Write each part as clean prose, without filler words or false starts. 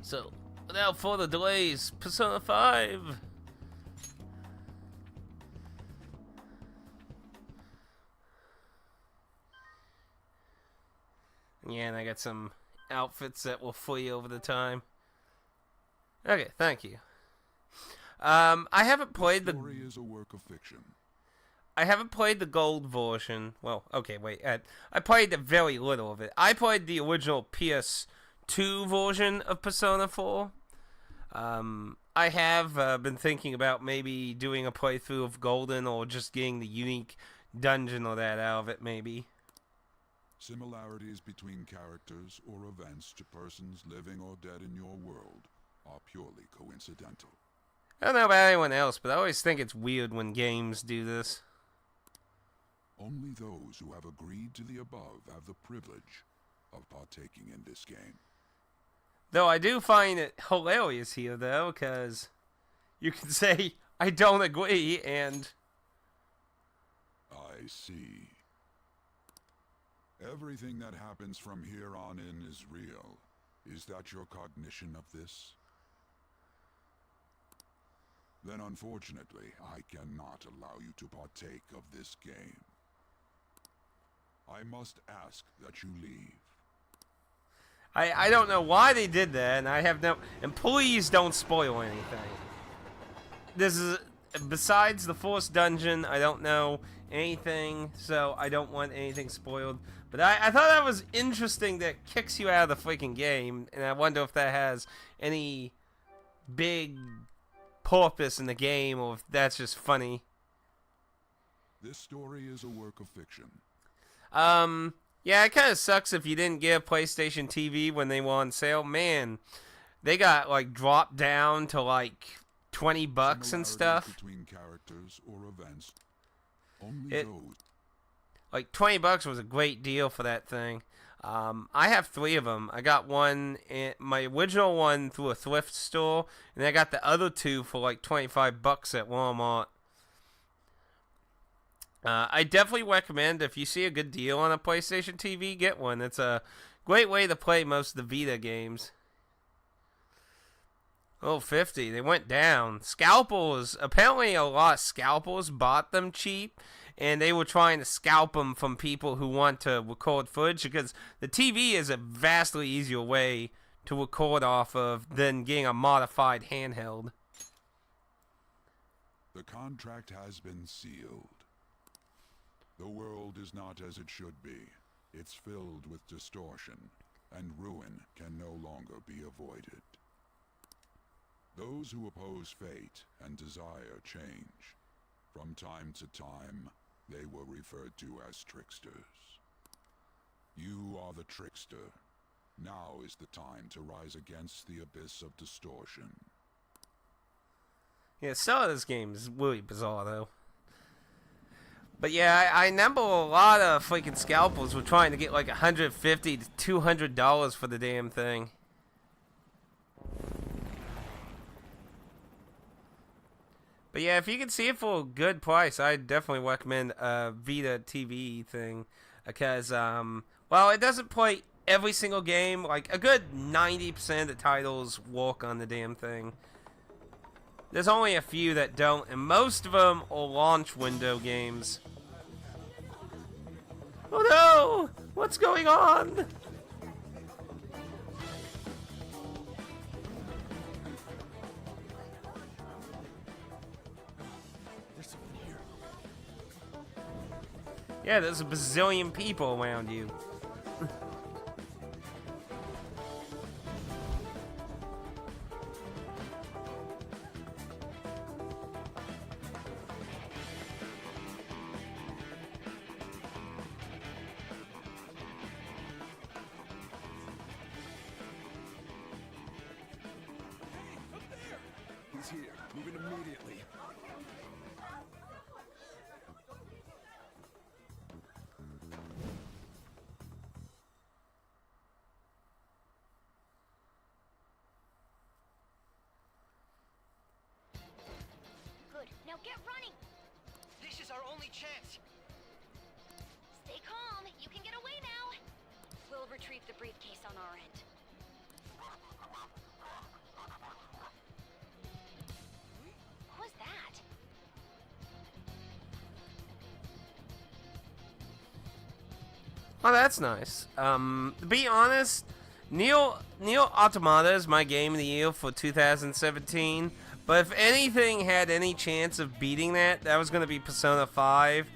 So, without further delays, Persona 5. Yeah, and I got some outfits that will free over the time. Okay, thank you. I haven't played the story is a work of fiction. I haven't played the gold version. Well, okay, wait. I played very little of it. I played the original PS2 version of Persona 4. I have been thinking about maybe doing a playthrough of Golden or just getting the unique dungeon or that out of it, maybe. Similarities between characters or events to persons living or dead in your world are purely coincidental. I don't know about anyone else, but I always think it's weird when games do this. Only those who have agreed to the above have the privilege of partaking in this game. Though I do find it hilarious here, though, because you can say, I don't agree, and... I see. Everything that happens from here on in is real. Is that your cognition of this? Then unfortunately, I cannot allow you to partake of this game. I must ask that you leave. I don't know why they did that, and I have no... And please don't spoil anything. This is... Besides the first dungeon, I don't know anything, so I don't want anything spoiled. But I thought that was interesting that it kicks you out of the freaking game, and I wonder if that has any big purpose in the game, or if that's just funny. This story is a work of fiction. Yeah, it kind of sucks if you didn't get a PlayStation TV when they were on sale. Man, they got, like, dropped down to, like, $20 and stuff. Between characters or events. Only those. Like, $20 was a great deal for that thing. I have 3 of them. I got one, my original one through a thrift store, and I got the other 2 for like $25 at Walmart. I definitely recommend, if you see a good deal on a PlayStation TV, get one. It's a great way to play most of the Vita games. Oh, 50. They went down. Scalpels. Apparently a lot of scalpels bought them cheap, and they were trying to scalp them from people who want to record footage, because the TV is a vastly easier way to record off of than getting a modified handheld. The contract has been sealed. The world is not as it should be. It's filled with distortion, and ruin can no longer be avoided. Those who oppose fate and desire change. From time to time, they were referred to as tricksters. You are the trickster. Now is the time to rise against the abyss of distortion. Yeah, some of this game is really bizarre, though. But yeah, I remember a lot of freaking scalpels were trying to get like $150 to $200 for the damn thing. But yeah, if you can see it for a good price, I definitely recommend a Vita TV thing. Because, well, it doesn't play every single game. Like, a good 90% of the titles work on the damn thing. There's only a few that don't, and most of them are launch window games. Oh no! What's going on? There's someone here. Yeah, there's a bazillion people around you. He's here. Moving immediately. Good. Now get running. This is our only chance. Stay calm. You can get away now. We'll retrieve the briefcase on our end. Oh, that's nice. To be honest, Neo Automata is my game of the year for 2017. But if anything had any chance of beating that, that was going to be Persona 5.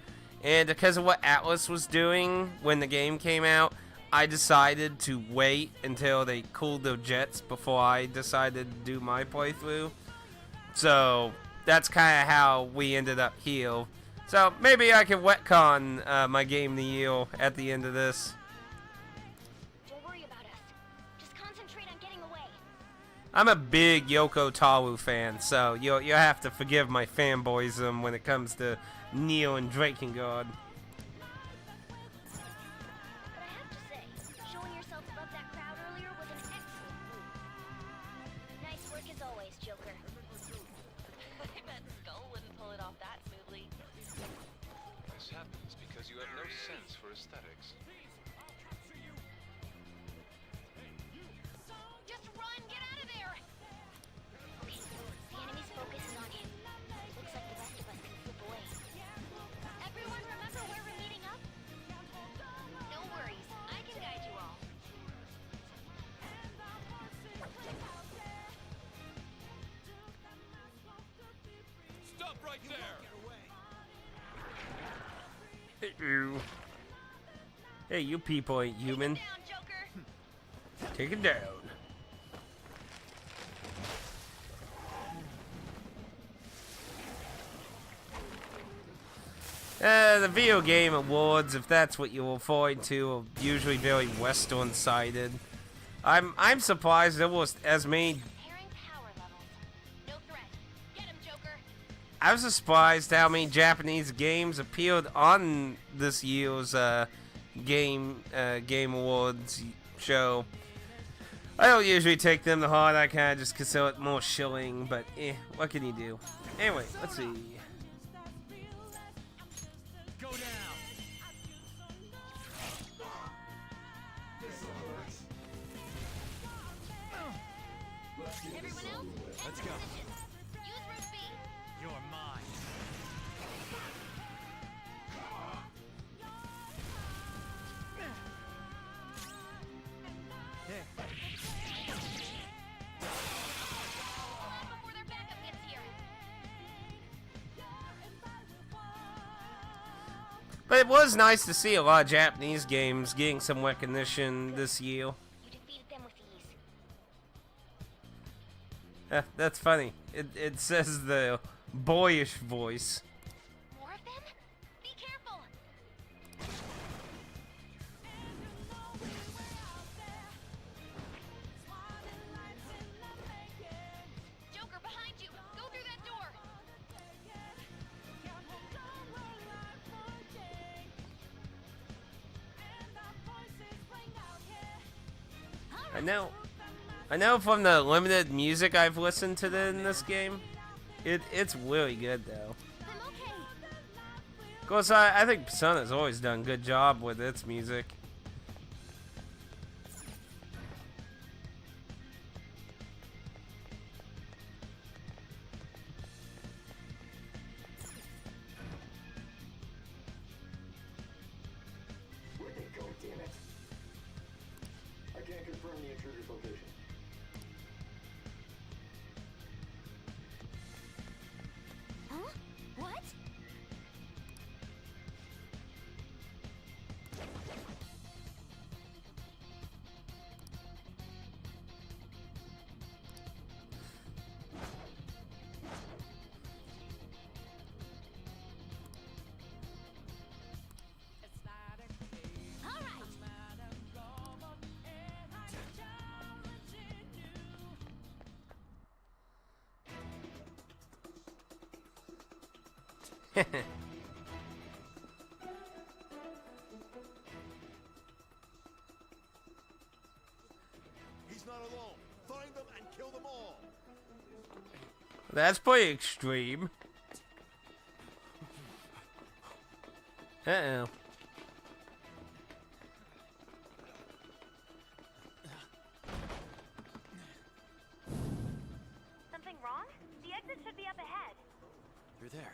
And because of what Atlas was doing when the game came out, I decided to wait until they cooled their jets before I decided to do my playthrough. So that's kind of how we ended up here. So maybe I can retcon my game of the year at the end of this. Don't worry about us. Just concentrate on getting away. I'm a big Yoko Taro fan, so you'll have to forgive my fanboyism when it comes to Neo and Drakengard. But I have to say, showing yourself above that crowd earlier was an excellent move. Nice work as always, Joker. I bet Skull wouldn't pull it off that smoothly. This happens because you have no sense for aesthetics. Just run! Get out of there! Okay, the enemy's focus is on him. Looks like the rest of us can slip away. Everyone remember where we're meeting up? No worries, I can guide you all. Stop right there! Hey, you people ain't human. Down, Joker! Take it down. The video game awards, if that's what you're referring to, are usually very Western-sided. I'm surprised there was as many. Comparing power levels. No threat. Get him, Joker! I was surprised how many Japanese games appeared on this year's game awards show. I don't usually take them to heart. I kind of just consider it more shilling, but what can you do? Anyway, let's see. Go down! Everyone else, Let's go. use room B. You're mine. Hey, Before their backup gets here. But it was nice to see a lot of Japanese games getting some recognition this year. You defeated them with ease. That's funny. It says the boyish voice. More of them? Be careful! Joker, behind you! Go through that door! I know from the limited music I've listened to in this game, it's really good though. I'm okay. Of course, I think Persona's always done a good job with its music. Where'd they go, damn it? I can't confirm the intruder's location. Huh? What? All right. he's not alone. Find them and kill them all. That's pretty extreme. Uh-oh. Something wrong? The exit should be up ahead. You're there.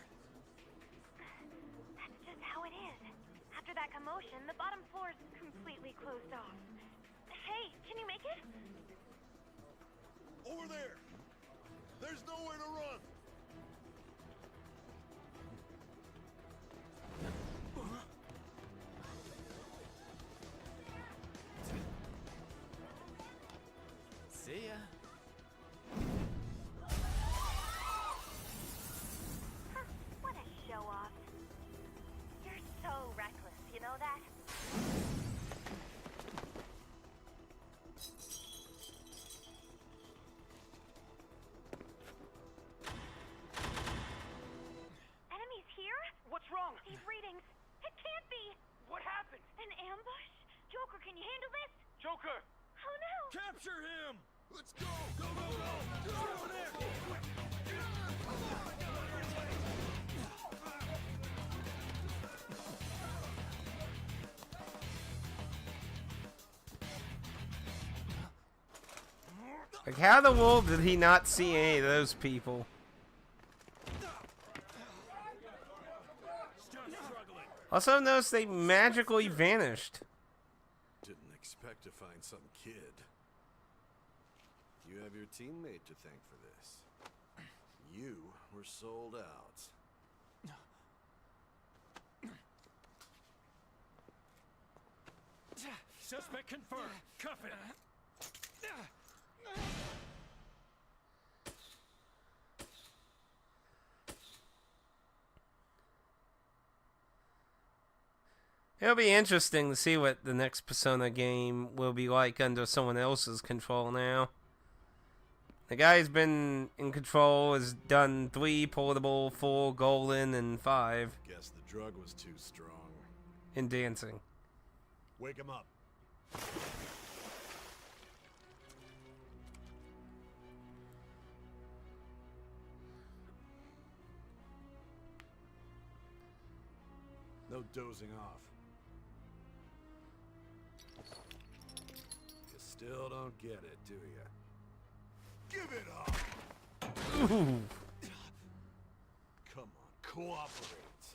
That's just how it is. After that commotion, the bottom floor is completely closed off. Hey, can you make it? Over there! There's nowhere to run! See ya. Huh, what a show-off. You're so reckless, you know that? Enemies here? What's wrong? These readings. It can't be. What happened? An ambush? Joker, can you handle this? Joker! Oh no! Capture him! Let's go! Go, go, go! Get over there! Like, how the world did he not see any of those people? Still struggling. Also notice they magically vanished. Didn't expect to find some kid. You have your teammate to thank for this. You were sold out. Suspect confirmed. Cuff it. It'll be interesting to see what the next Persona game will be like under someone else's control now. The guy who's been in control has done 3 portable, 4 golden, and 5 Guess the drug was too strong. in dancing. Wake him up. No dozing off. You still don't get it, do you? Give it up! Ooh. Come on, cooperate.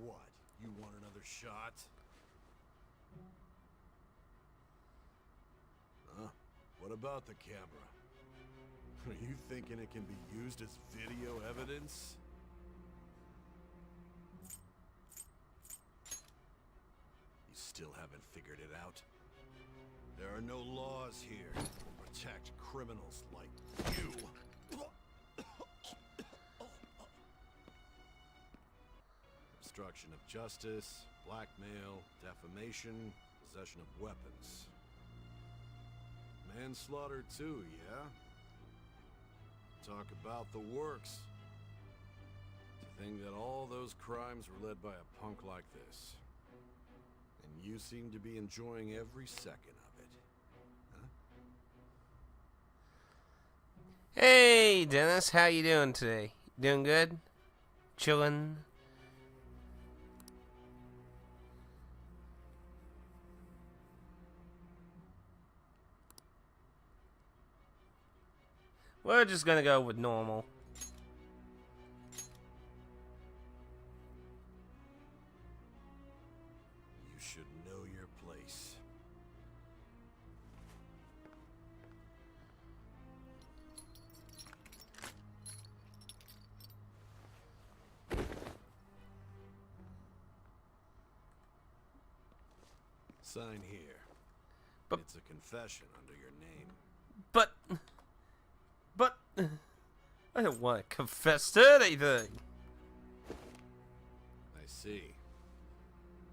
What? You want another shot? Huh? What about the camera? Are you thinking it can be used as video evidence? You still haven't figured it out? There are no laws here to protect criminals like you. Obstruction of justice, blackmail, defamation, possession of weapons. Manslaughter too, yeah? Talk about the works. To think that all those crimes were led by a punk like this. And you seem to be enjoying every second of it. Huh? Hey, Dennis, how you doing today? Doing good? Chillin'? We're just gonna go with normal. You should know your place. Sign here. But- It's a confession under your name. But I don't want to confess to anything. I see.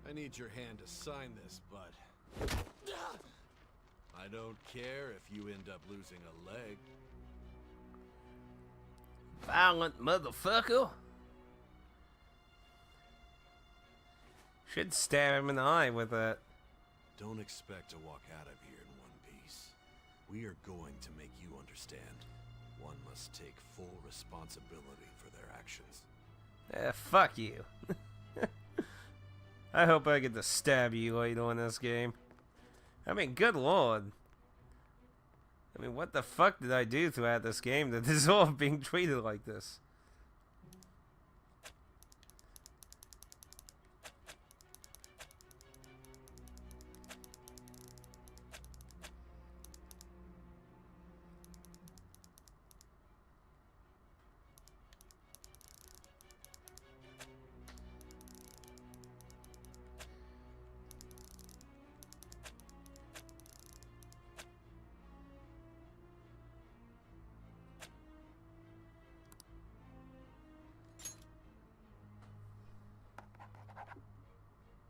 I need your hand to sign this, but I don't care if you end up losing a leg. Violent motherfucker. Should stab him in the eye with that. Don't expect to walk out of here in one piece. We are going to make you understand. One must take full responsibility for their actions. Fuck you. I hope I get to stab you later in this game. I mean, good lord. I mean, what the fuck did I do throughout this game that this is all being treated like this?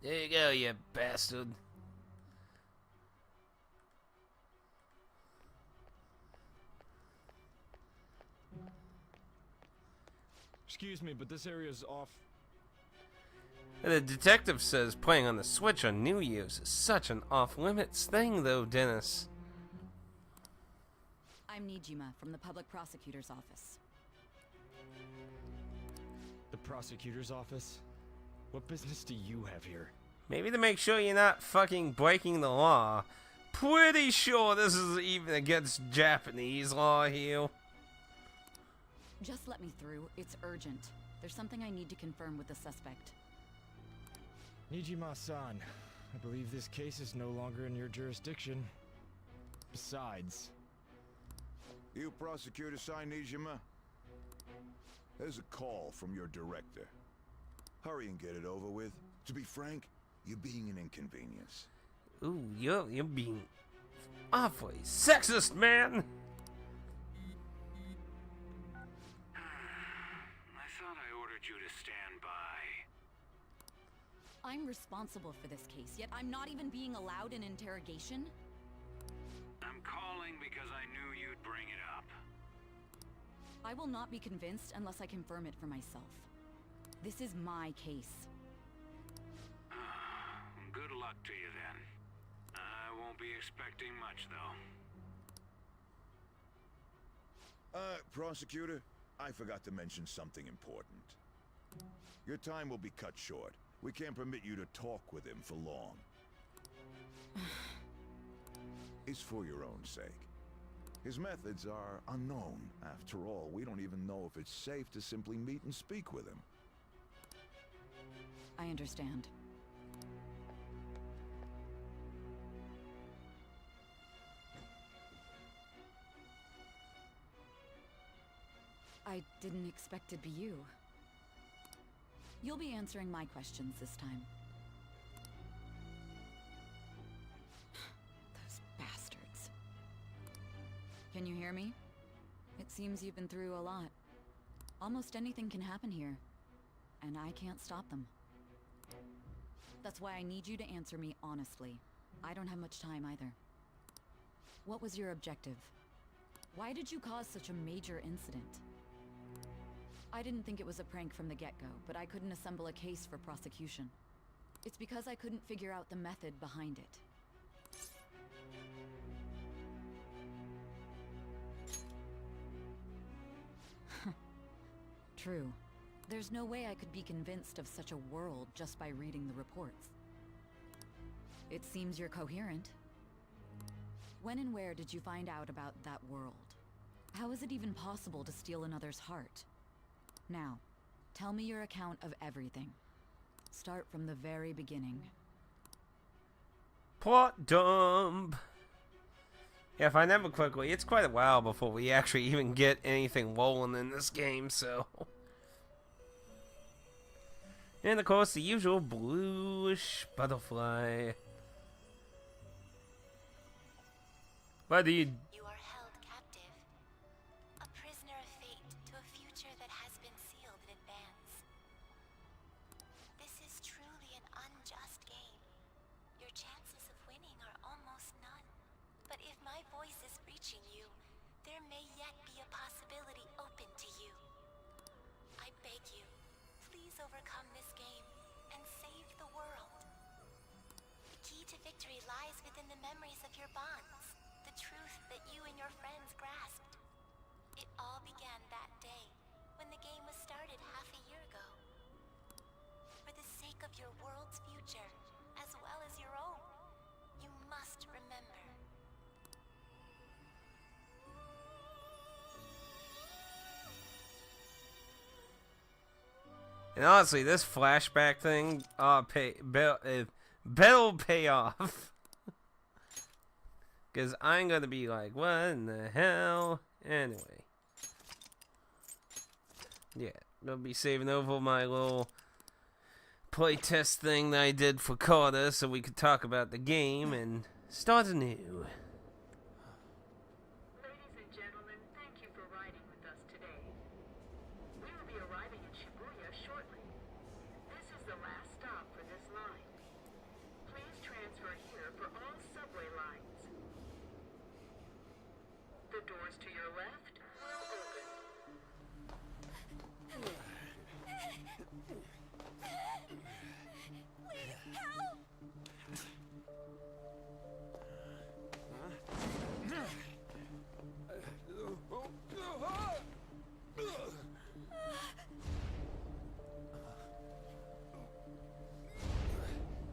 There you go, you bastard. Excuse me, but this area's off. The detective says playing on the Switch on New Year's is such an off-limits thing, though, Dennis. I'm Nijima from the public prosecutor's office. The prosecutor's office? What business do you have here? Maybe to make sure you're not fucking breaking the law. Pretty sure this is even against Japanese law here. Just let me through. It's urgent. There's something I need to confirm with the suspect. Nijima-san, I believe this case is no longer in your jurisdiction. Besides... You prosecutor, sign Nijima? There's a call from your director. Hurry and get it over with. To be frank, you're being an inconvenience. Ooh, you're being awfully sexist, man. I thought I ordered you to stand by. I'm responsible for this case, yet I'm not even being allowed an interrogation? I'm calling because I knew you'd bring it up. I will not be convinced unless I confirm it for myself. This is my case. Good luck to you then. I won't be expecting much, though. Prosecutor, I forgot to mention something important. Your time will be cut short. We can't permit you to talk with him for long. It's for your own sake. His methods are unknown. After all, we don't even know if it's safe to simply meet and speak with him. I understand. I didn't expect it'd be you. You'll be answering my questions this time. Those bastards. Can you hear me? It seems you've been through a lot. Almost anything can happen here, and I can't stop them. That's why I need you to answer me honestly. I don't have much time either. What was your objective? Why did you cause such a major incident? I didn't think it was a prank from the get-go, but I couldn't assemble a case for prosecution. It's because I couldn't figure out the method behind it. True. There's no way I could be convinced of such a world just by reading the reports. It seems you're coherent. When and where did you find out about that world? How is it even possible to steal another's heart? Now, tell me your account of everything. Start from the very beginning. Plot dump. Yeah, if I remember quickly, it's quite a while before we actually even get anything rolling in this game, so... And of course, the usual bluish butterfly. Buddy. You are held captive, a prisoner of fate to a future that has been sealed in advance. This is truly an unjust game. Your chances of winning are almost none. But if my voice is reaching you, there may yet be a possibility open to you. I beg you, please overcome this game and save the world. The key to victory lies within the memories of your bonds, the truth that you and your friends grasped. It all began that day, when the game was started half a year ago. For the sake of your world's future, as well as your own, you must remember. And honestly, this flashback thing, better pay off. Because I'm going to be like, what in the hell? Anyway. Yeah, going to be saving over my little playtest thing that I did for Carter so we could talk about the game and start anew. Ladies and gentlemen, thank you for riding with us today. We will be arriving in Shibuya shortly. This is the last stop for this line. Help!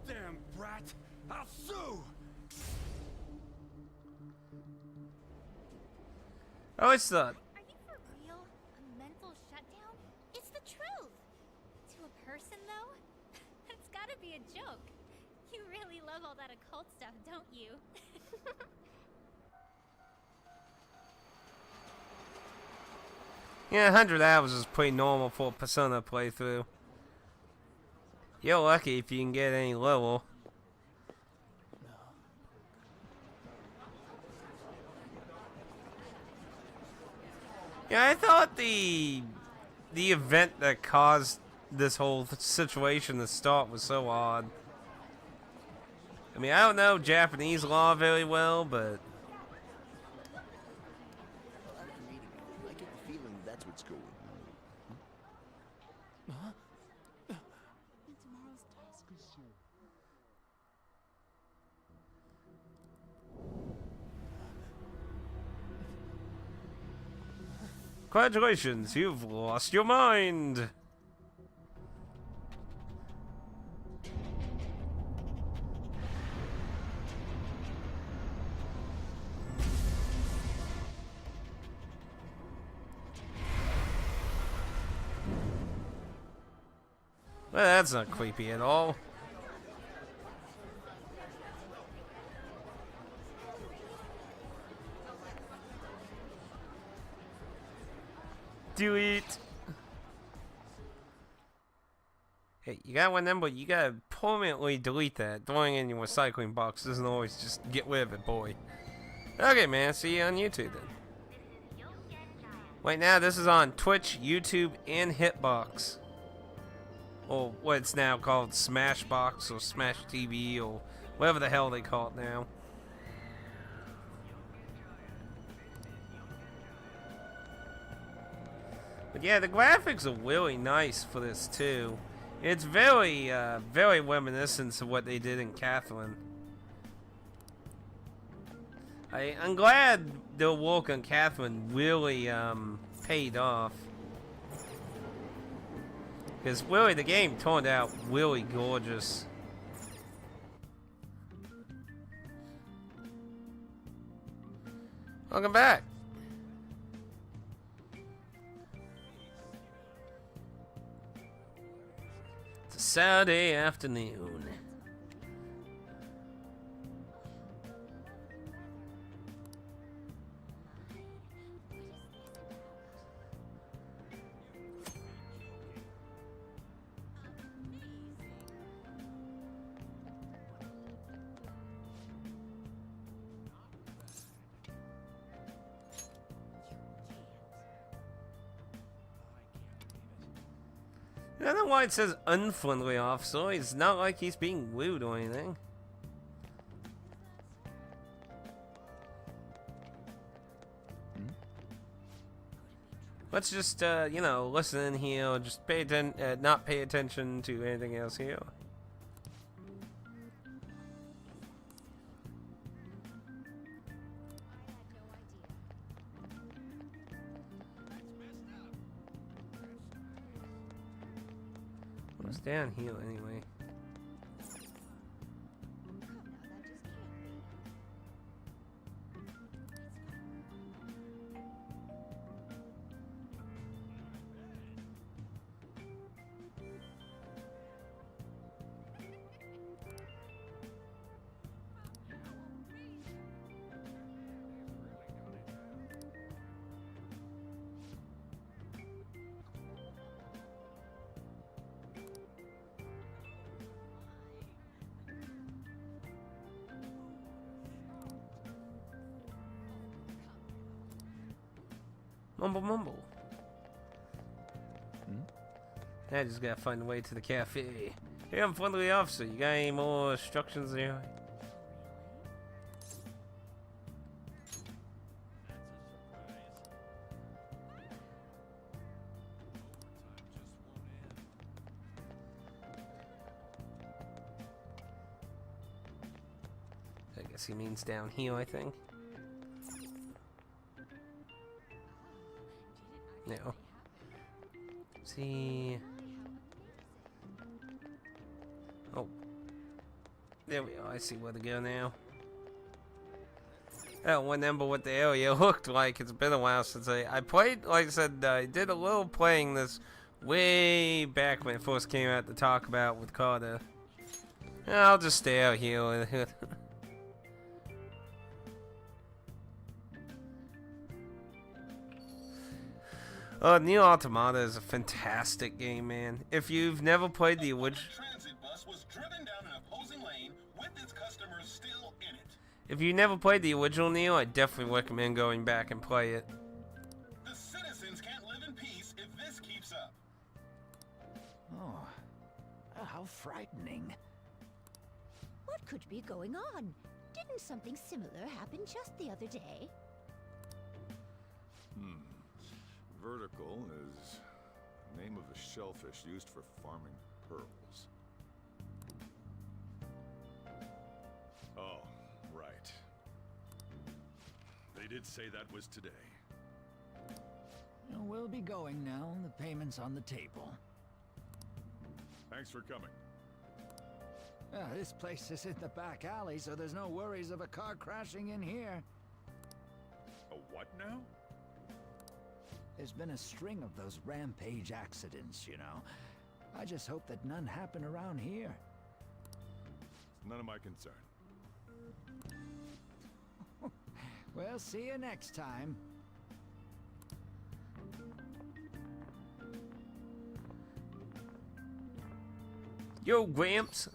Damn brat! I'll sue! I always thought, Are you for real? A mental shutdown? It's the truth. To a person, though, that's gotta be a joke. You really love all that occult stuff, don't you? yeah, 100 hours is pretty normal for a Persona playthrough. You're lucky if you can get any level. Yeah, I thought the event that caused this whole situation to start was so odd. I mean, I don't know Japanese law very well, but I get the feeling that's what's going on. Tomorrow's task is so. congratulations, you've lost your mind. Well, that's not creepy at all. Do it. Hey, you gotta remember, you gotta permanently delete that. Throwing it in your recycling box doesn't always just get rid of it, boy. Okay, man, see you on YouTube then. Right now, this is on Twitch, YouTube, and Hitbox. Or what it's now called, Smashbox or Smash TV or whatever the hell they call it now. But yeah, the graphics are really nice for this too. It's very, very reminiscent of what they did in Catherine. I'm glad the work on Catherine really paid off. Because really, the game turned out really gorgeous. Welcome back. It's a Saturday afternoon. I don't know why it says unfriendly officer. It's not like he's being rude or anything. Let's just, you know, listen in here. Just pay not pay attention to anything else here. What's down here anyway? Mumble mumble. I just gotta find a way to the cafe. Hey, I'm friendly officer. You got any more instructions there? guess he means down here, I think. No. See. Oh. There we are. I see where to go now. I don't remember what the area looked like. It's been a while since I played. Like I said, I did a little playing this way back when it first came out to talk about with Carter. I'll just stay out here with it. Neo Automata is a fantastic game, man. If you've never played the original, if you never played the original Neo, I definitely recommend going back and play it. The citizens can't live in peace if this keeps up. Oh, how frightening. What could be going on? Didn't something similar happen just the other day? Vertical is the name of a shellfish used for farming pearls. Oh, right. They did say that was today. We'll be going now. The payment's on the table. Thanks for coming. This place is in the back alley, so there's no worries of a car crashing in here. A what now? There's been a string of those rampage accidents, you know. I just hope that none happen around here. It's none of my concern. Well, see you next time. Yo, Gramps.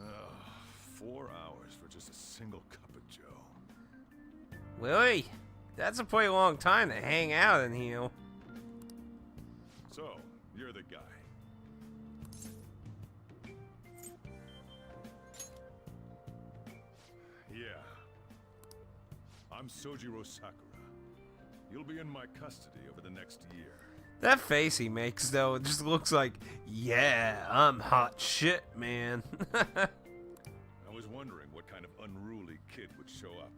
4 hours for just a single cup of joe. Really? That's a pretty long time to hang out in here. So, you're the guy. Yeah. I'm Sojiro Sakura. You'll be in my custody over the next year. That face he makes, though, it just looks like, yeah, I'm hot shit, man. I was wondering what kind of unruly kid would show up.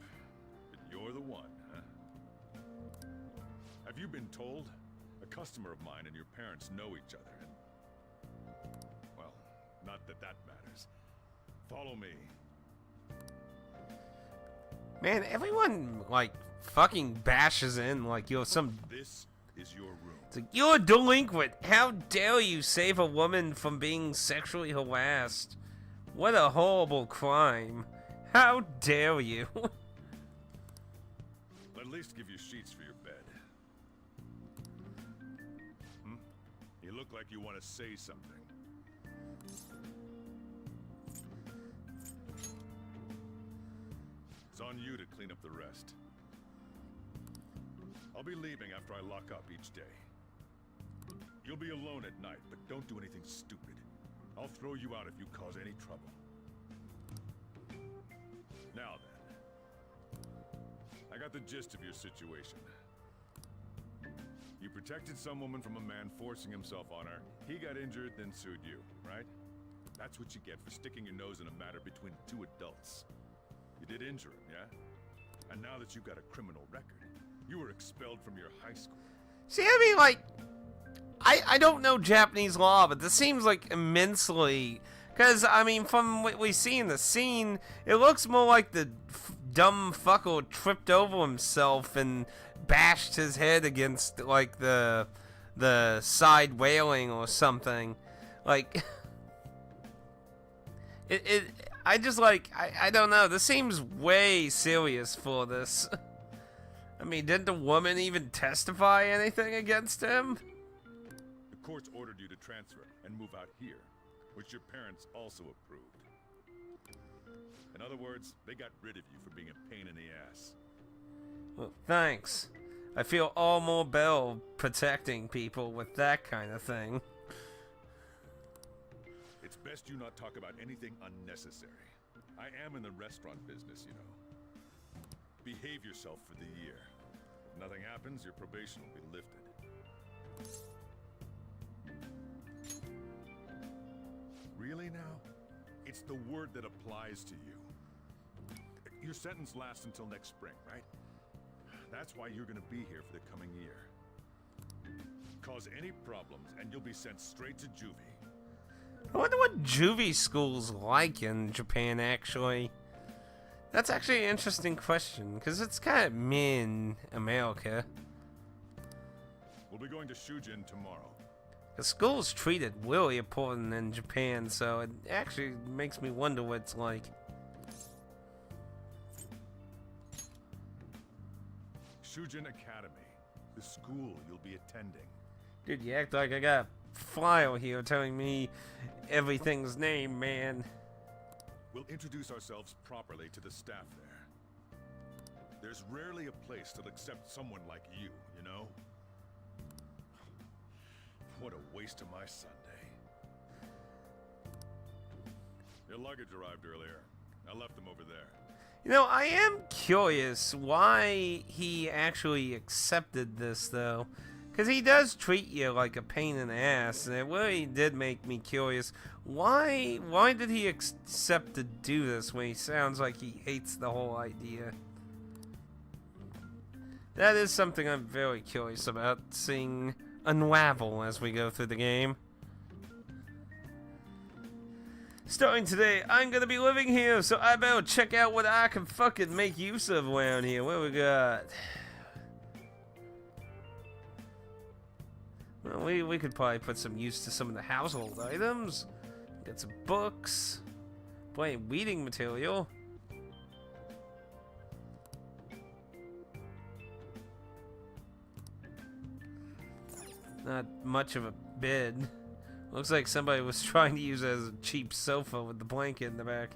But you're the one, huh? Have you been told? A customer of mine and your parents know each other, and... well, not that that matters. Follow me. Man, everyone, like, fucking bashes in like you're some... This is your room. It's like, you're a delinquent. How dare you save a woman from being sexually harassed? What a horrible crime. How dare you? At least give you sheets for your bed. You look like you want to say something. It's on you to clean up the rest. I'll be leaving after I lock up each day. You'll be alone at night, but don't do anything stupid. I'll throw you out if you cause any trouble. Now then. I got the gist of your situation. You protected some woman from a man forcing himself on her. He got injured, then sued you, right? That's what you get for sticking your nose in a matter between two adults. You did injure him, yeah? And now that you've got a criminal record, you were expelled from your high school. See, I mean, like, I don't know Japanese law, but this seems like immensely... Because, I mean, from what we see in the scene, it looks more like the dumb fucker tripped over himself and bashed his head against, like, the side railing or something. Like, I just, like, I don't know. This seems way serious for this. I mean, didn't the woman even testify anything against him? The courts ordered you to transfer and move out here, which your parents also approved. In other words, they got rid of you for being a pain in the ass. Well, thanks. I feel all more better protecting people with that kind of thing. It's best you not talk about anything unnecessary. I am in the restaurant business, you know. Behave yourself for the year. If nothing happens, your probation will be lifted. Really now? It's the word that applies to you. your sentence lasts until next spring, right? That's why you're gonna be here for the coming year. Cause any problems, and you'll be sent straight to juvie. I wonder what juvie school's like in Japan, actually. That's actually an interesting question, because it's kind of in America. We'll be going to Shujin tomorrow. The school's treated really important in Japan, so it actually makes me wonder what it's like. Shujin Academy, the school you'll be attending. Dude, you act like I got a file here telling me everything's name, man. We'll introduce ourselves properly to the staff there. There's rarely a place that'll accept someone like you, you know? What a waste of my Sunday. Your luggage arrived earlier. I left them over there. You know, I am curious why he actually accepted this, though. Because he does treat you like a pain in the ass, and it really did make me curious. Why did he accept to do this when he sounds like he hates the whole idea? That is something I'm very curious about, seeing unravel as we go through the game. Starting today, I'm gonna be living here, so I better check out what I can fucking make use of around here. What we got? Well, we could probably put some use to some of the household items. Got some books. Plenty weeding material. Not much of a bed. Looks like somebody was trying to use it as a cheap sofa with the blanket in the back.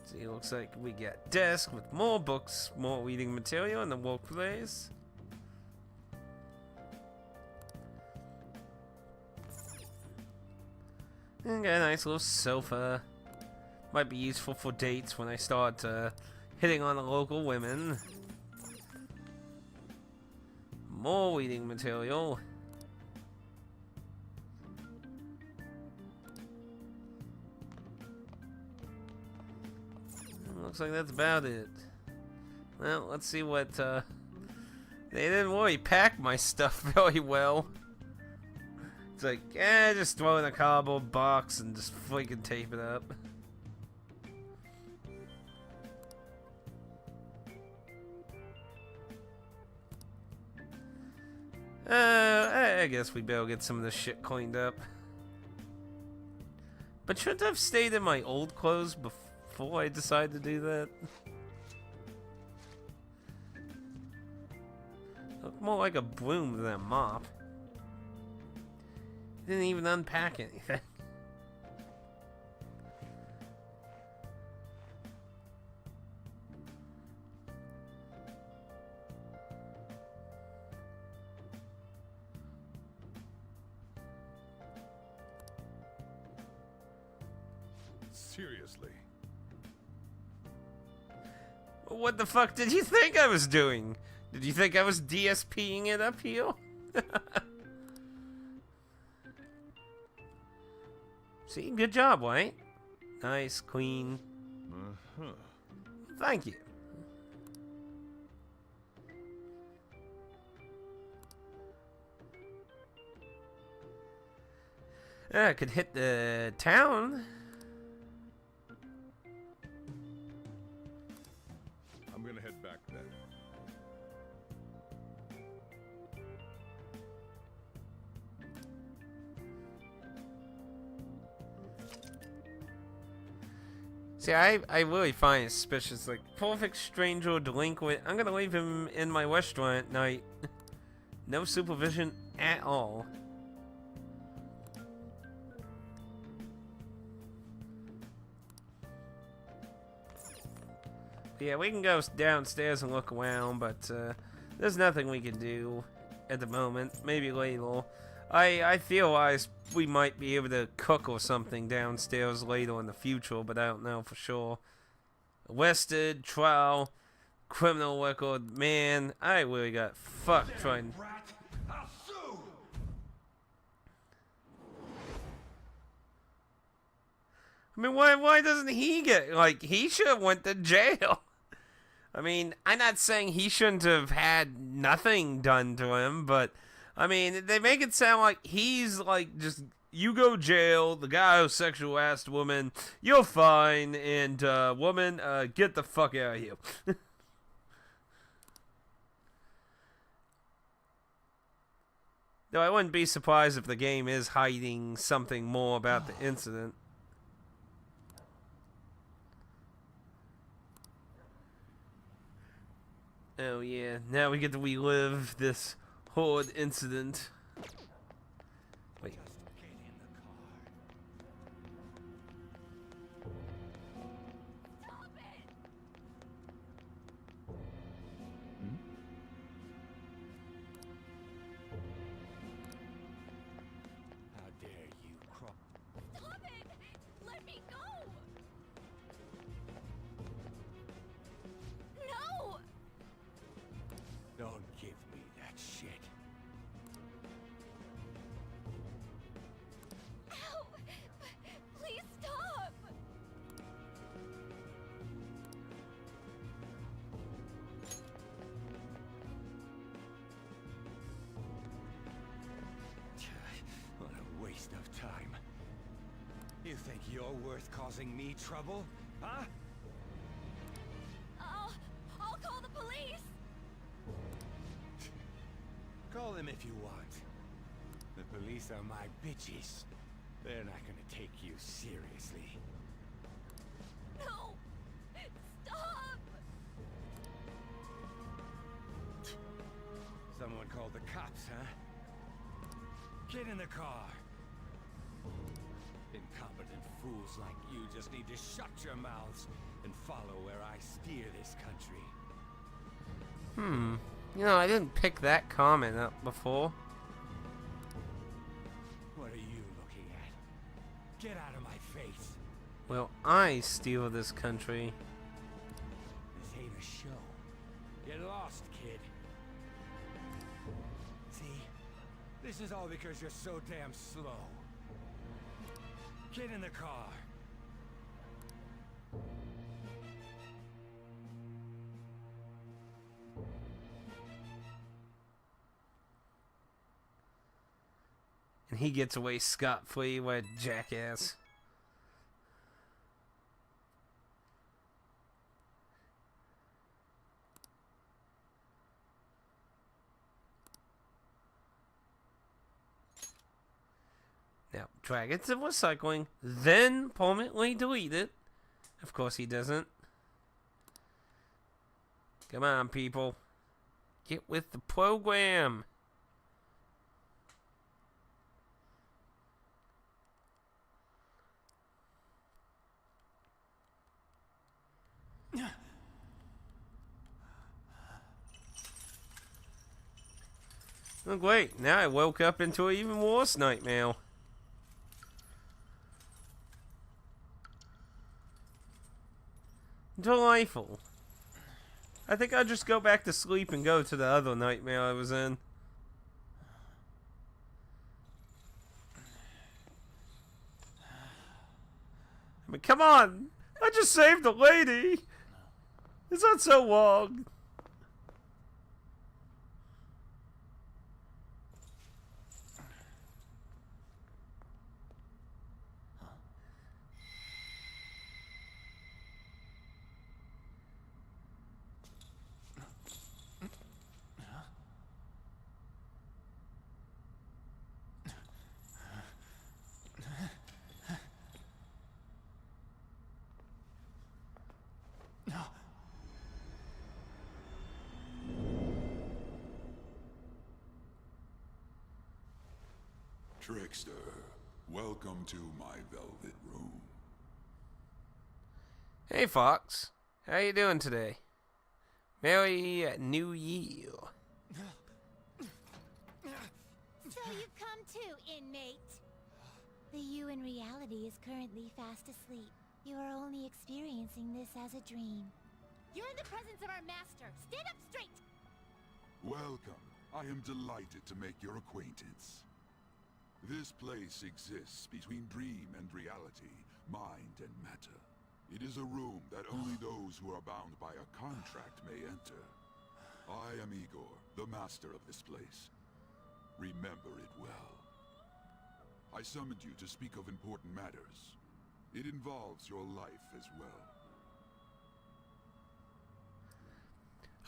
See, looks like we got desk with more books, more reading material, and the workplace. And got a nice little sofa. Might be useful for dates when I start hitting on the local women. More reading material. Looks like that's about it. Well, let's see what, they didn't really pack my stuff very well. It's like, just throw it in a cardboard box and just freaking tape it up. I guess we better get some of this shit cleaned up. But shouldn't I have stayed in my old clothes before I decided to do that? Look more like a broom than a mop. Didn't even unpack anything. Seriously. What the fuck did you think I was doing? Did you think I was DSPing it up here? See, good job, White. Nice, clean. Uh-huh. Thank you. I could hit the town. I'm gonna head back then. See, I really find it suspicious. Like, perfect stranger or delinquent. I'm gonna leave him in my restaurant at night. No supervision at all. Yeah, we can go downstairs and look around, but there's nothing we can do at the moment. Maybe later. I theorize we might be able to cook or something downstairs later in the future, but I don't know for sure. Arrested, trial, criminal record. Man, I really got fucked trying. I mean, why doesn't he get, like, he should have went to jail. I mean, I'm not saying he shouldn't have had nothing done to him, but, I mean, they make it sound like he's, like, just, you go jail, the guy who sexual harassed woman, you're fine, and, woman, get the fuck out of here. Though I wouldn't be surprised if the game is hiding something more about the incident. Oh yeah, now we get to relive this horrid incident. Wait. How dare you crawl? Stop it! Let me go! No! Don't give me that shit. Ow! Please stop! What a waste of time. You think you're worth causing me trouble? Huh? I'll call the police! Call them if you want. The police are my bitches. They're not gonna take you seriously. No! Stop! Someone called the cops, huh? Get in the car. Incompetent fools like you just need to shut your mouths and follow where I steer this country. You know, I didn't pick that comment up before. What are you looking at? Get out of my face. Well, I steal this country. This ain't a show. Get lost, kid. See? This is all because you're so damn slow. Get in the car. And he gets away scot-free, what a jackass. Now, drag it to recycling, then permanently delete it. Of course he doesn't. Come on, people. Get with the program. Oh, wait, now I woke up into an even worse nightmare. Delightful. I think I'll just go back to sleep and go to the other nightmare I was in. I mean, come on! I just saved a lady! It's not so long. Trickster, welcome to my velvet room. Hey, Fox. How you doing today? Merry New Year. So you've come to, inmate. The you in reality is currently fast asleep. You are only experiencing this as a dream. You're in the presence of our master. Stand up straight! Welcome. I am delighted to make your acquaintance. This place exists between dream and reality, mind and matter. It is a room that only those who are bound by a contract may enter. I am Igor, the master of this place. Remember it well. I summoned you to speak of important matters. It involves your life as well.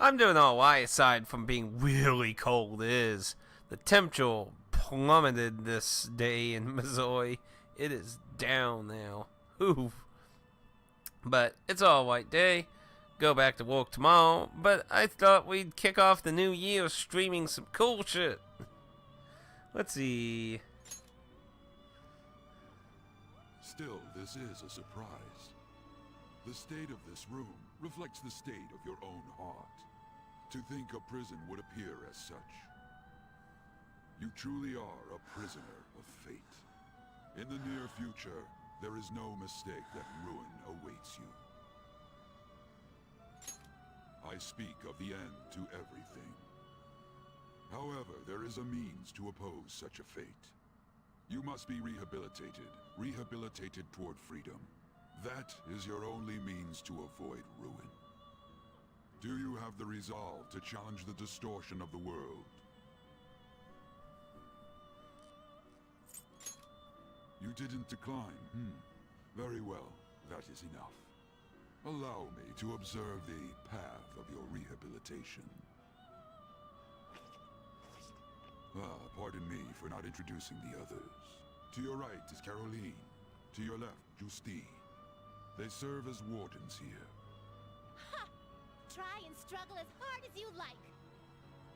I'm doing all right aside from being really cold. The temperature plummeted this day in Missouri. It is down now. Oof. But it's all right day. Go back to work tomorrow. But I thought we'd kick off the new year streaming some cool shit. Let's see. Still, this is a surprise. The state of this room reflects the state of your own heart. To think a prison would appear as such. You truly are a prisoner of fate. In the near future, there is no mistake that ruin awaits you. I speak of the end to everything. However, there is a means to oppose such a fate. You must be rehabilitated toward freedom. That is your only means to avoid ruin. Do you have the resolve to challenge the distortion of the world? You didn't decline, Very well, that is enough. Allow me to observe the path of your rehabilitation. Pardon me for not introducing the others. To your right is Caroline. To your left, Justine. They serve as wardens here. Ha! Try and struggle as hard as you like.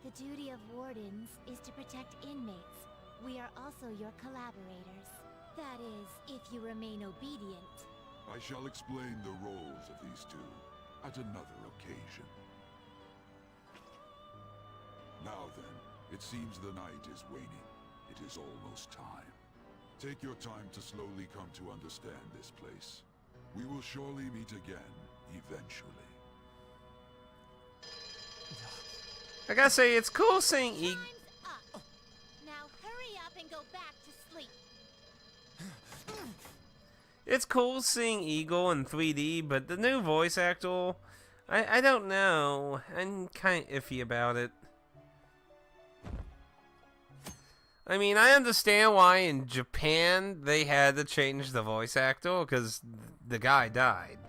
The duty of wardens is to protect inmates. We are also your collaborators. That is, if you remain obedient. I shall explain the roles of these two at another occasion. Now then, it seems the night is waning. It is almost time. Take your time to slowly come to understand this place. We will surely meet again, eventually. I gotta say, it's cool seeing Time's up. Now hurry up and go back to sleep. It's cool seeing Eagle in 3D, but the new voice actor, I don't know. I'm kind of iffy about it. I mean, I understand why in Japan they had to change the voice actor because the guy died.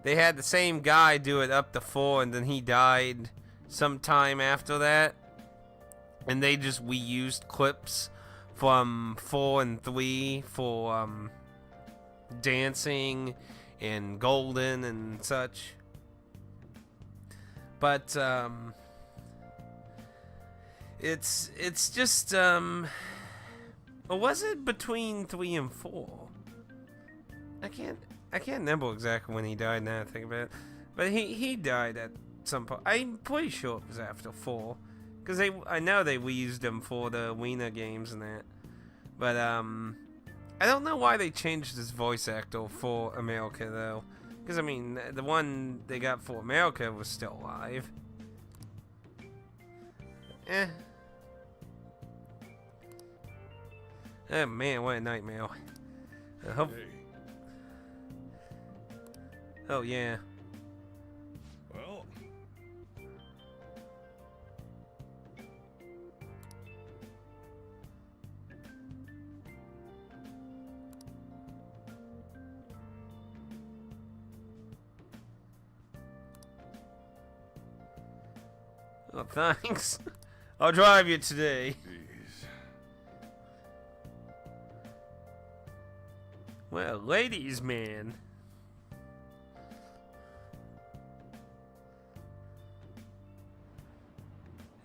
They had the same guy do it up to 4 and then he died sometime after that. And they just reused clips from 4 and 3 for dancing and Golden and such. But it's just or was it between 3 and 4? I can't remember exactly when he died now I think about it. But he died at some point. I'm pretty sure it was after 4. Because I know they reused him for the Wiener games and that. But I don't know why they changed his voice actor for America though. Because I mean the one they got for America was still alive. Oh man, what a nightmare. Oh yeah. Well. Oh, thanks. I'll drive you today. Well, ladies, man.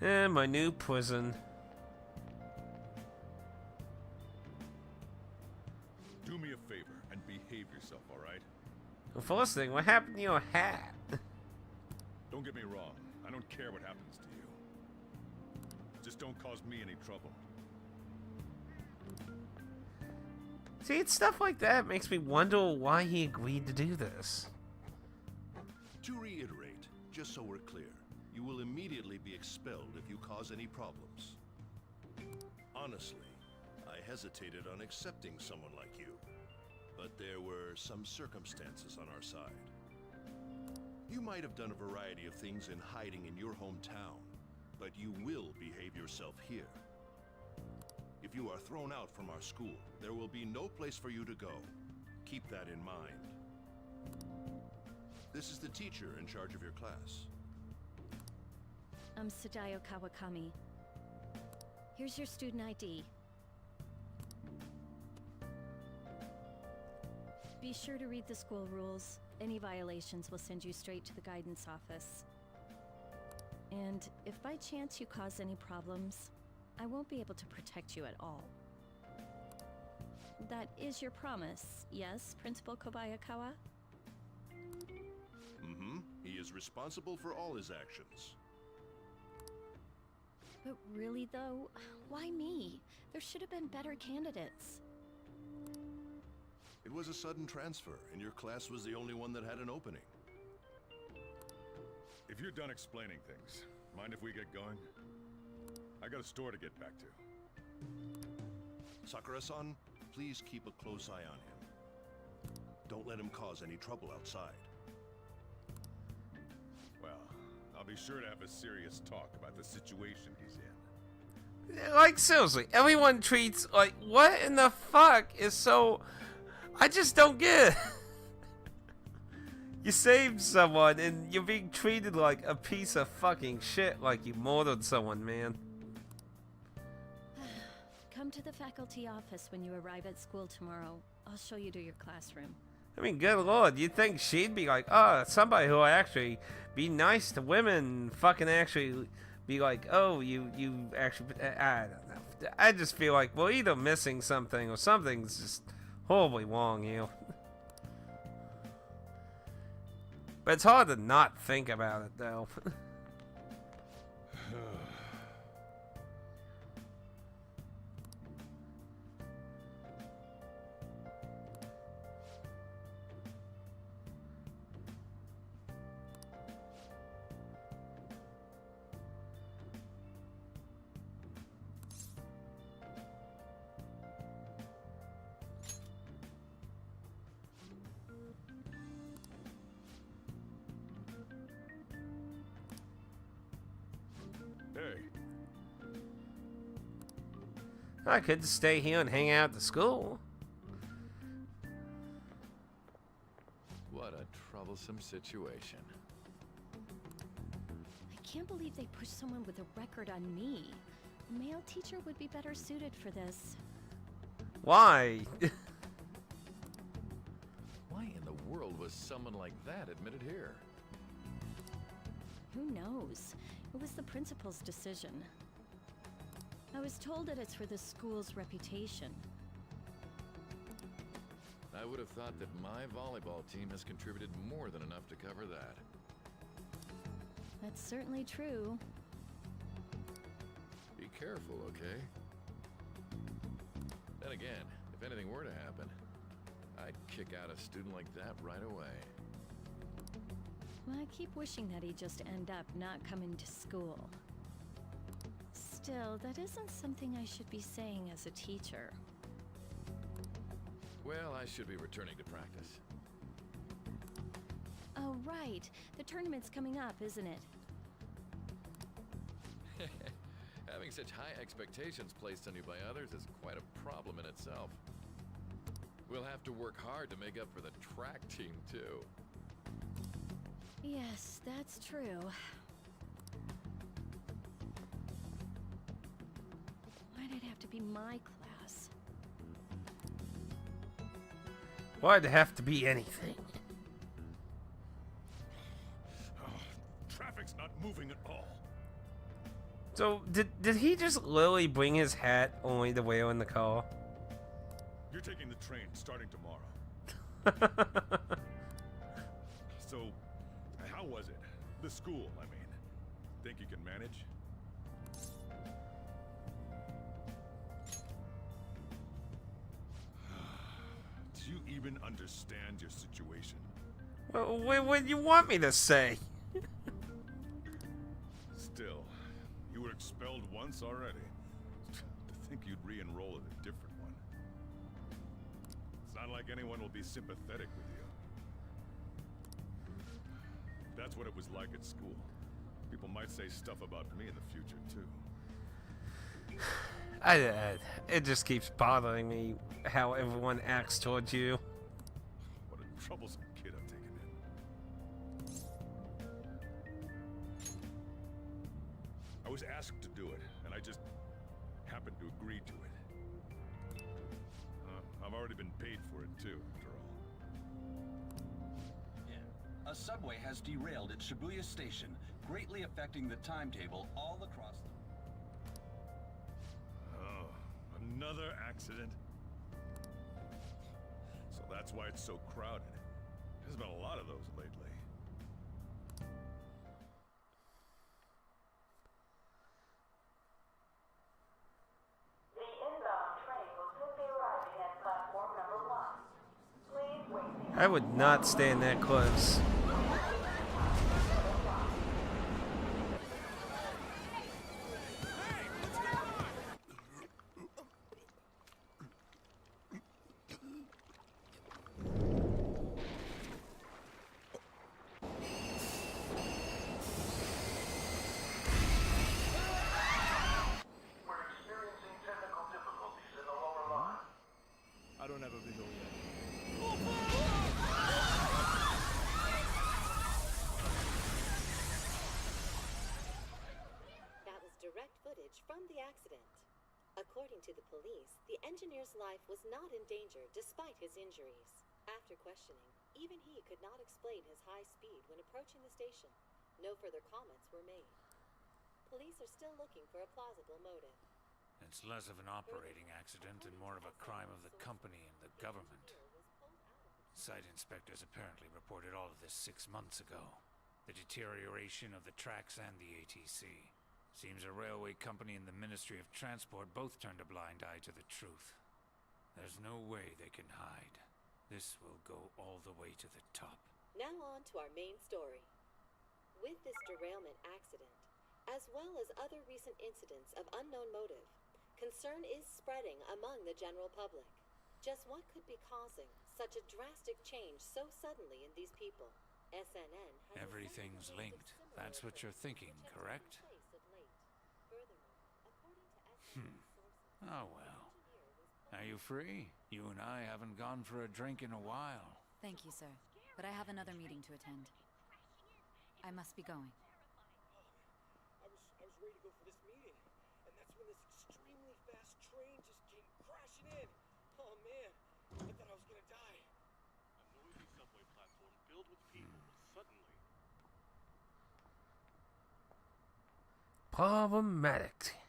My new prison. Do me a favor and behave yourself, all right? The first thing, what happened to your hat? Don't get me wrong. I don't care what happens to you. Just don't cause me any trouble. See, it's stuff like that makes me wonder why he agreed to do this. To reiterate, just so we're clear, you will immediately be expelled if you cause any problems. Honestly, I hesitated on accepting someone like you. but there were some circumstances on our side. You might have done a variety of things in hiding in your hometown, but you will behave yourself here. If you are thrown out from our school, there will be no place for you to go. Keep that in mind. This is the teacher in charge of your class. I'm Sadayo Kawakami. Here's your student ID. Be sure to read the school rules. Any violations will send you straight to the guidance office. And if by chance you cause any problems, I won't be able to protect you at all. That is your promise, yes, Principal Kobayakawa? Mm-hmm. He is responsible for all his actions. But really though, why me? There should have been better candidates. It was a sudden transfer, and your class was the only one that had an opening. If you're done explaining things, mind if we get going? I got a store to get back to. Sakura-san, please keep a close eye on him. Don't let him cause any trouble outside. Well, I'll be sure to have a serious talk about the situation he's in. Like, seriously, everyone treats, like, what in the fuck is so... I just don't get it. You saved someone and you're being treated like a piece of fucking shit, like you murdered someone, man. Come to the faculty office when you arrive at school tomorrow. I'll show you to your classroom. I mean, good lord, you'd think she'd be like, oh, somebody who actually be nice to women, fucking actually be like, oh, you actually, I don't know. I just feel like we're either missing something or something's just horribly wrong here. But it's hard to not think about it, though. I could stay here and hang out at the school. What a troublesome situation. I can't believe they pushed someone with a record on me. A male teacher would be better suited for this. Why? Why in the world was someone like that admitted here? Who knows? It was the principal's decision. I was told that it's for the school's reputation. I would have thought that my volleyball team has contributed more than enough to cover that. That's certainly true. Be careful, okay? Then again, if anything were to happen, I'd kick out a student like that right away. I keep wishing that he'd just end up not coming to school. Still, that isn't something I should be saying as a teacher. Well, I should be returning to practice. Oh, right. The tournament's coming up, isn't it? Having such high expectations placed on you by others is quite a problem in itself. We'll have to work hard to make up for the track team, too. Yes, that's true. Why'd it have to be my class? Why'd it have to be anything? Traffic's not moving at all. So, did he just literally bring his hat only to wear in the car? You're taking the train starting tomorrow. So, how was it? The school, I mean. Think you can manage? Do you even understand your situation? Well, what do you want me to say? Still, you were expelled once already. To think you'd re-enroll in a different one. not like anyone will be sympathetic with you. That's what it was like at school. People might say stuff about me in the future, too. It just keeps bothering me how everyone acts towards you. What a troublesome kid I've taken in. I was asked to do it, and I just happened to agree to it. I've already been paid for it, too, after all. A subway has derailed at Shibuya Station, greatly affecting the timetable all across the... Oh, another accident? So that's why it's so crowded. There's been a lot of those lately. The inbound train will soon be arriving at platform number 1. Please wait. I would not stand that close. We're experiencing technical difficulties in the lower line. I don't have a visual yet. That was direct footage from the accident. According to the police, the engineer's life was not in danger despite his injuries. After questioning, even he could not explain his high speed when approaching the station. No further comments were made. Police are still looking for a plausible motive. It's less of an operating accident and more of a crime of the company and the government. Site inspectors apparently reported all of this 6 months ago. The deterioration of the tracks and the ATC. Seems a railway company and the Ministry of Transport both turned a blind eye to the truth. There's no way they can hide. This will go all the way to the top. Now on to our main story. With this derailment accident, as well as other recent incidents of unknown motive, concern is spreading among the general public. Just what could be causing such a drastic change so suddenly in these people? SNN has Everything's linked. That's what you're thinking, correct? Oh well. Are you free? You and I haven't gone for a drink in a while. Thank you, sir. But I have another meeting to attend. I must be going. I was ready to go for this meeting, and that's when this extremely fast train just came crashing in. Oh man, I thought I was gonna die. A noisy subway platform filled with people was suddenly... Problematic.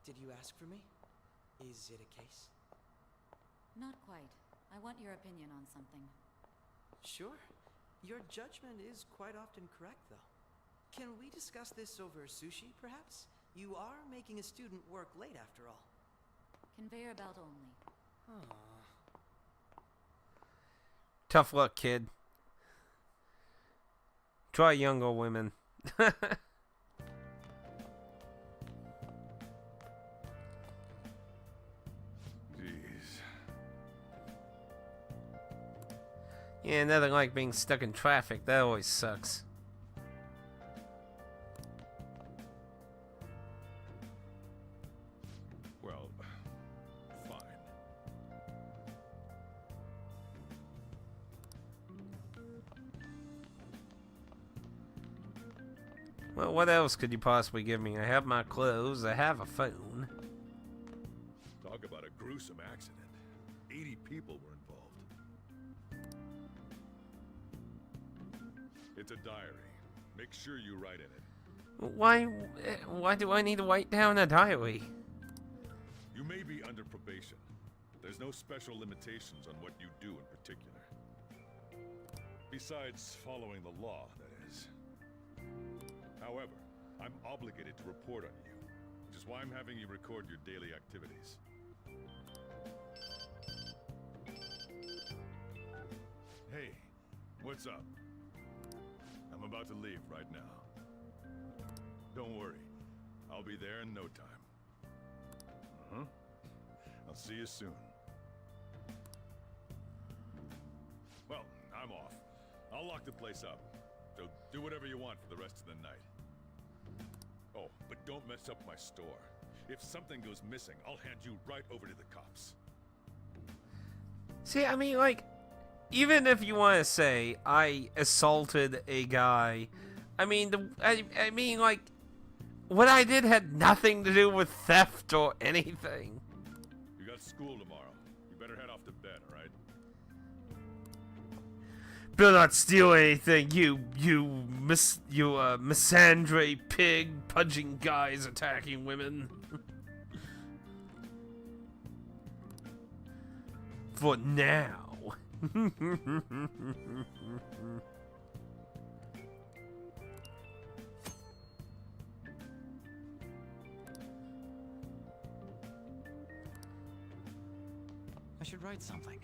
Did you ask for me? Is it a case? Not quite. I want your opinion on something. Sure. Your judgment is quite often correct, though. Can we discuss this over sushi, perhaps? You are making a student work late, after all. Conveyor belt only. Tough luck, kid. Try younger women. Yeah, nothing like being stuck in traffic. That always sucks. Well, fine. Well, what else could you possibly give me? I have my clothes. I have a phone. Talk about a gruesome accident. 80 people were involved. It's a diary. Make sure you write in it. Why do I need to write down a diary? You may be under probation. There's no special limitations on what you do in particular. Besides following the law, that is. However, I'm obligated to report on you, which is why I'm having you record your daily activities. Hey, what's up? I'm about to leave right now. Don't worry, I'll be there in no time. I'll see you soon. I'm off. I'll lock the place up. So do whatever you want for the rest of the night. Oh, but don't mess up my store. If something goes missing, I'll hand you right over to the cops. See, I mean, like, even if you want to say I assaulted a guy, I mean, I mean, like, what I did had nothing to do with theft or anything. You got school tomorrow. You better head off to bed, all right? Better not steal anything, you misandry pig, pudging guys attacking women. For now. I should write something.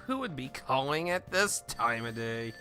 Who would be calling at this time of day?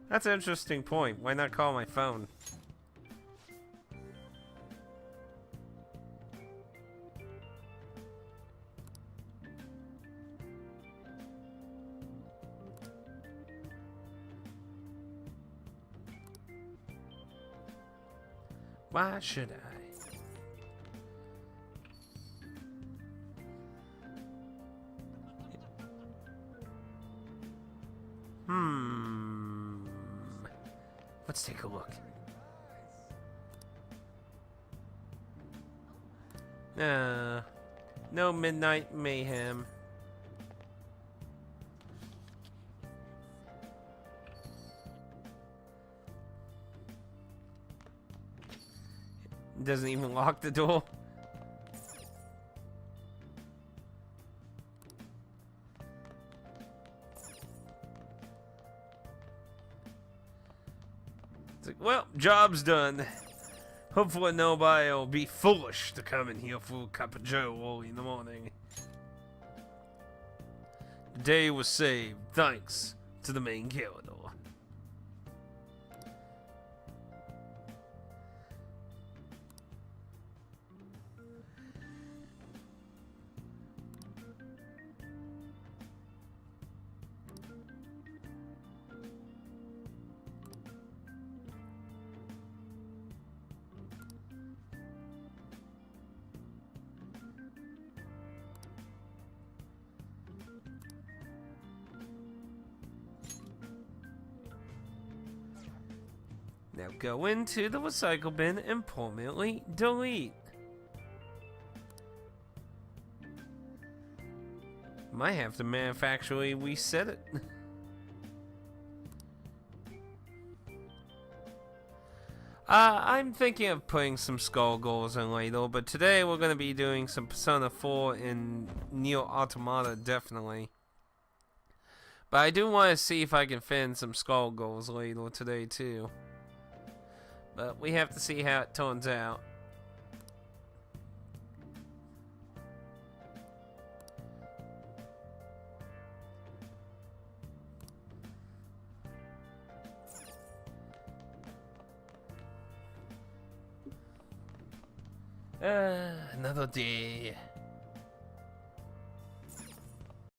That's an interesting point. Why not call my phone? Why should I? Let's take a look. No midnight mayhem. Doesn't even lock the door. It's like, well, job's done. Hopefully nobody will be foolish to come in here for a cup of joe early in the morning. The day was saved thanks to the main corridor. Now go into the recycle bin and permanently delete. Might have to manufacturally reset it. I'm thinking of putting some skull goals in later, but today we're going to be doing some Persona 4 and Nier Automata, definitely. But I do want to see if I can fit in some skull goals later today, too. But we have to see how it turns out. Another day.